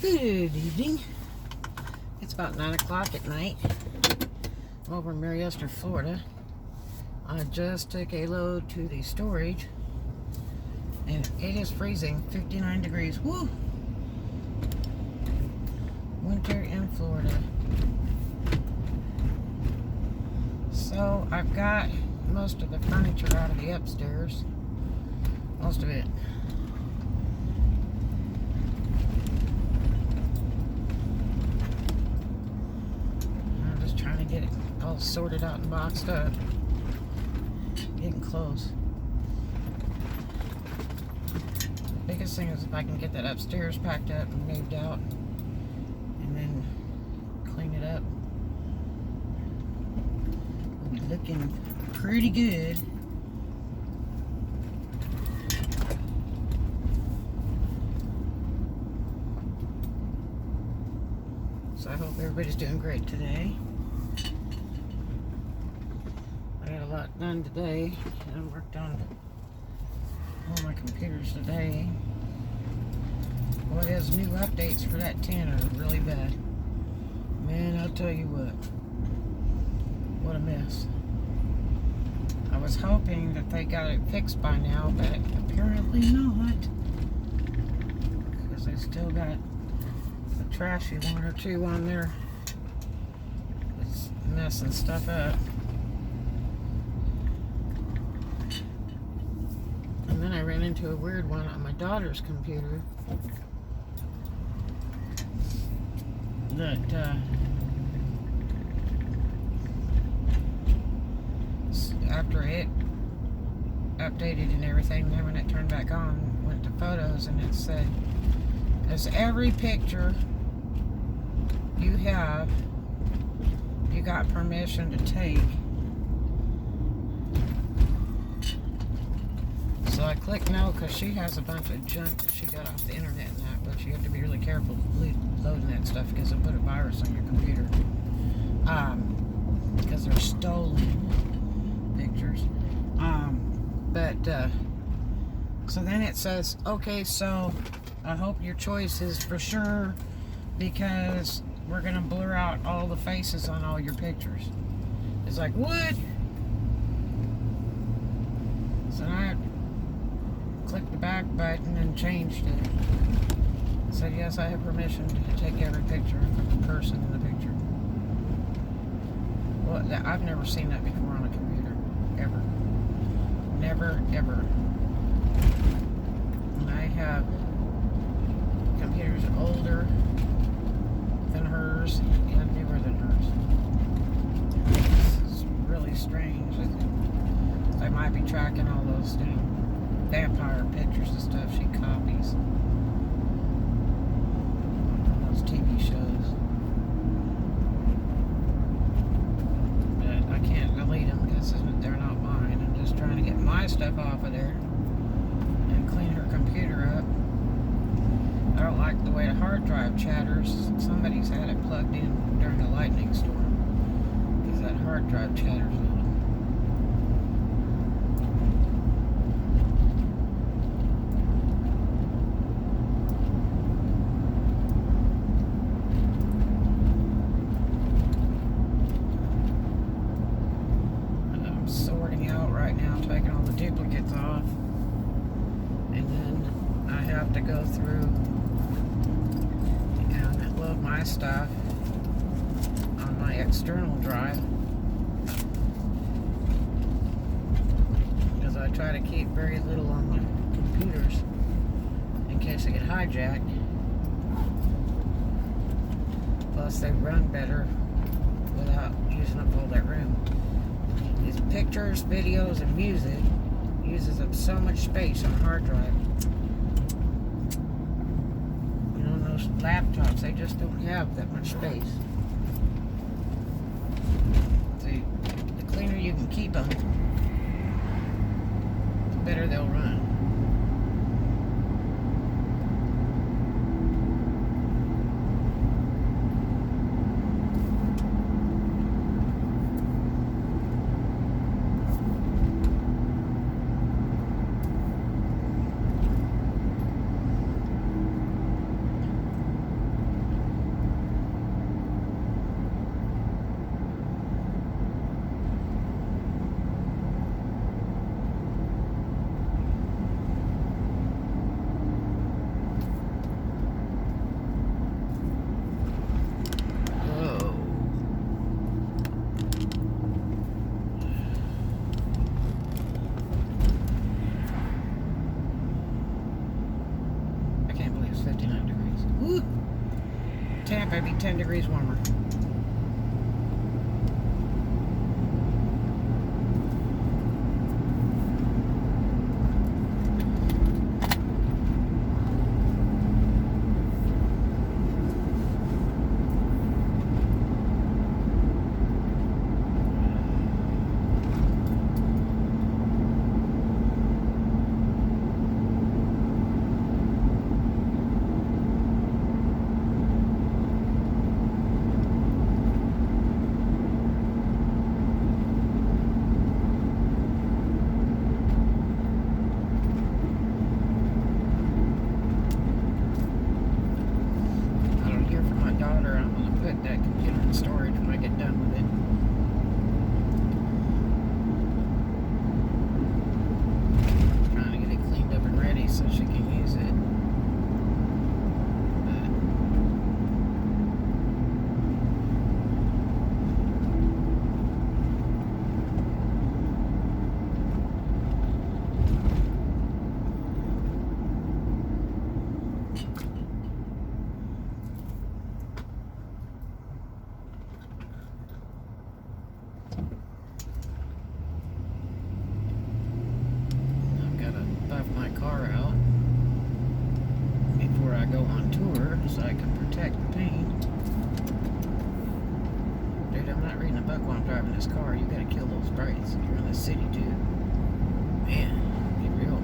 Good evening. It's about 9 o'clock at night. I'm over in Mariester, Florida. I just took a load to the storage and it is freezing, 59 degrees. Woo! Winter in Florida. So I've got most of the furniture out of the upstairs. Most of it. I'm just trying to get it all sorted out and boxed up. Getting close. The biggest thing is if I can get that upstairs packed up and moved out and then clean it up. We'll be looking pretty good. So I hope everybody's doing great today. I got a lot done today. I worked on all my computers today. Boy, those new updates for that 10 are really bad. Man, I'll tell you what. What a mess. I was hoping that they got it fixed by now, but apparently not. Because they still got a trashy one or two on there that's messing stuff up. And then I ran into a weird one on my daughter's computer that after it updated and everything, then when it turned back on, went to photos and it said, as every picture you have, you got permission to take. So I clicked no because she has a bunch of junk that she got off the internet and that, but you have to be really careful loading that stuff because it'll put a virus on your computer. Because they're stolen pictures. So then it says, okay, so I hope your choice is for sure because we're going to blur out all the faces on all your pictures. It's like, what? So I clicked the back button and changed it. It said, yes, I have permission to take every picture of the person in the picture. Well, I've never seen that before on a computer. Ever. Never, ever. And I have computers older than hers and newer than hers. This is really strange. I might be tracking all those dang vampire pictures and stuff she copies from those TV shows. But I can't delete them because they're not mine. I'm just trying to get my stuff off of there and clean her computer up. I don't like the way the hard drive chatters. Somebody's had it plugged in during a lightning storm because that hard drive chatters on it. I'm sorting out right now, taking all the duplicates off, and then I have to go through and load my stuff on my external drive because I try to keep very little on my computers in case they get hijacked. Plus they run better without using up all that room. These pictures, videos, and music uses up so much space on a hard drive. Those laptops, they just don't have that much space. See, the cleaner you can keep them, the better they'll run. I can't believe it's 59 degrees. Woo! Tampa would be 10 degrees warmer. That computer in storage when I get done with it. Trying to get it cleaned up and ready so she can use it. My car out before I go on tour so I can protect the paint. Dude, I'm not reading a book while I'm driving this car. You gotta kill those brights. You're in the city too. Man, be real.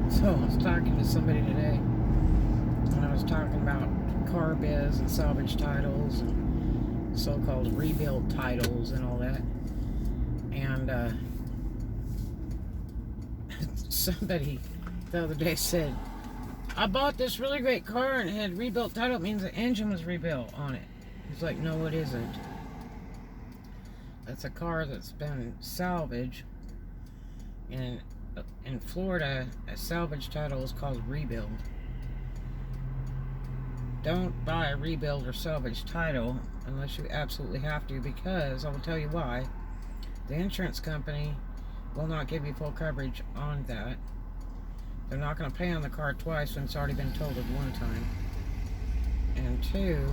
So I was talking to somebody today, and I was talking about car biz and salvage titles and so-called rebuild titles and all that. And somebody the other day said, I bought this really great car and it had rebuilt title. It means the engine was rebuilt on it. He's like, no, it isn't. That's a car that's been salvaged. And in Florida, a salvage title is called rebuild. Don't buy a rebuild or salvage title unless you absolutely have to, because I will tell you why. The insurance company will not give you full coverage on that. They're not going to pay on the car twice when it's already been totaled one time. And two,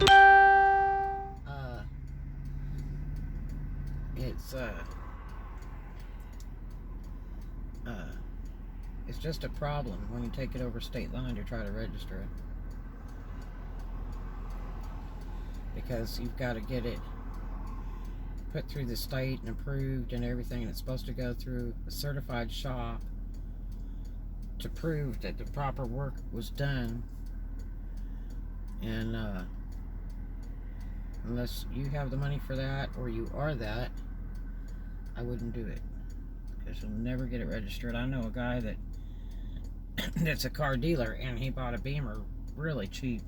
it's just a problem when you take it over state line to try to register it, because you've got to get it put through the state and approved and everything, and it's supposed to go through a certified shop to prove that the proper work was done. And unless you have the money for that or you are that, I wouldn't do it, because you'll never get it registered. I know a guy that's a car dealer, and he bought a Beamer really cheap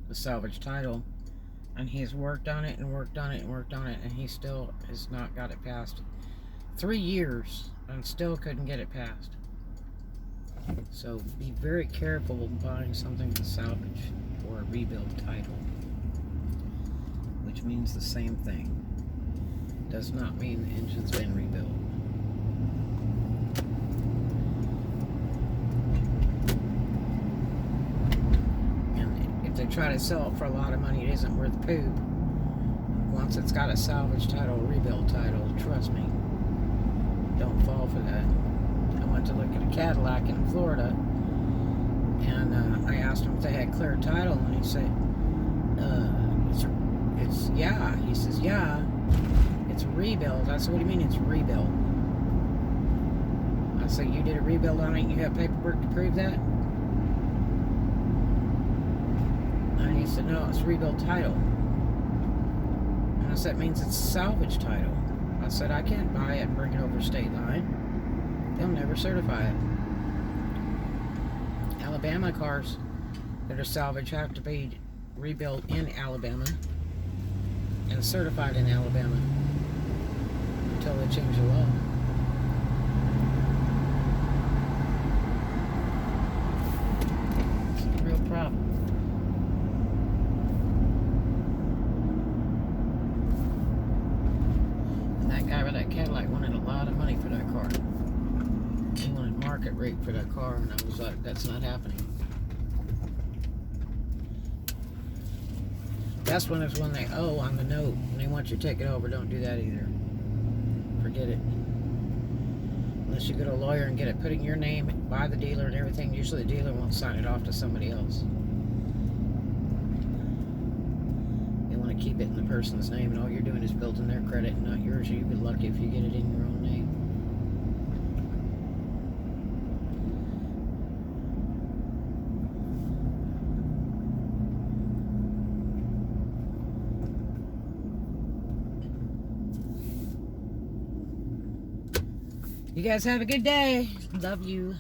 with salvage title, and he's worked on it and worked on it and worked on it, and he still has not got it passed. 3 years and still couldn't get it passed. So be very careful buying something with salvage or a rebuild title. which means the same thing. Does not mean the engine's been rebuilt. And if they try to sell it for a lot of money, it isn't worth poop. Once it's got a salvage title, rebuild title, trust me, don't fall for that. I went to look at a Cadillac in Florida, and I asked him if they had clear title, and he said, it's yeah. He says, yeah, it's a rebuild. I said, what do you mean it's a rebuild? I said, you did a rebuild on it, and you have paperwork to prove that? And he said, no, it's rebuild title. And I said, it means it's salvage title. I said, I can't buy it and bring it over state line. They'll never certify it. Alabama cars that are salvage have to be rebuilt in Alabama and certified in Alabama until they change the law. It's a real problem. And that guy with that Cadillac wanted a lot of money for that car. He wanted market rate for that car, and I was like, that's not happening. Best one is when they owe on the note and they want you to take it over. Don't do that either. Forget it. Unless you go to a lawyer and get it put in your name by the dealer and everything, usually the dealer won't sign it off to somebody else. They want to keep it in the person's name, and all you're doing is building their credit and not yours. You'd be lucky if you get it in your own name. You guys have a good day. Love you.